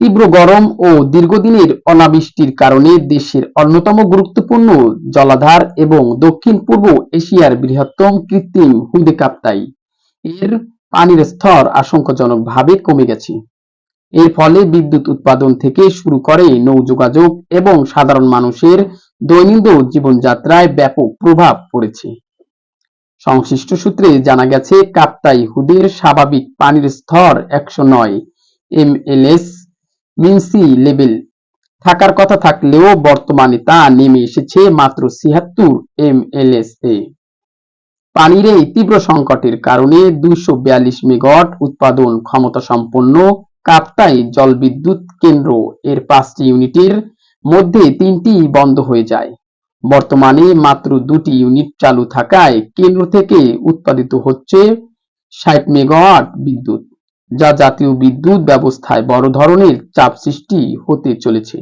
তীব্র গরম ও দীর্ঘদিনের অনাবৃষ্টির কারণে দেশের অন্যতম গুরুত্বপূর্ণ জলাধার এবং দক্ষিণ-পূর্ব এশিয়ার বৃহত্তম কৃত্রিম হুদে কাপ্তাই এর পানির স্তর আশঙ্কাজনকভাবে কমে গেছে। এর ফলে বিদ্যুৎ উৎপাদন থেকে শুরু করে নৌ-যোগাযোগ এবং সাধারণ মানুষের দৈনন্দিন জীবনযাত্রায় ব্যাপক প্রভাব পড়েছে। সংশ্লিষ্ট সূত্রে জানা গেছে, কাপ্তাই হ্রদের স্বাভাবিক পানির স্তর ১০৯ এমএলএস মিন সি লেভেল থাকার কথা থাকলেও বর্তমানে তা নেমে এসেছে মাত্র ৭৬ এমএলএস-এ। পানির এই তীব্র সংকটের কারণে ২৪২ মেগাওয়াট উৎপাদন ক্ষমতাসম্পন্ন কাপ্তাই জলবিদ্যুৎ কেন্দ্র এর ৫টি ইউনিটের মধ্যে ৩টি বন্ধ হয়ে যায়। বর্তমানে মাত্র ২টি ইউনিট চালু থাকায় কেন্দ্র থেকে উৎপাদিত হচ্ছে ৬০ মেগাওয়াট বিদ্যুৎ, যা জাতীয় বিদ্যুৎ ব্যবস্থায় বড় ধরনের চাপ সৃষ্টি হতে চলেছে।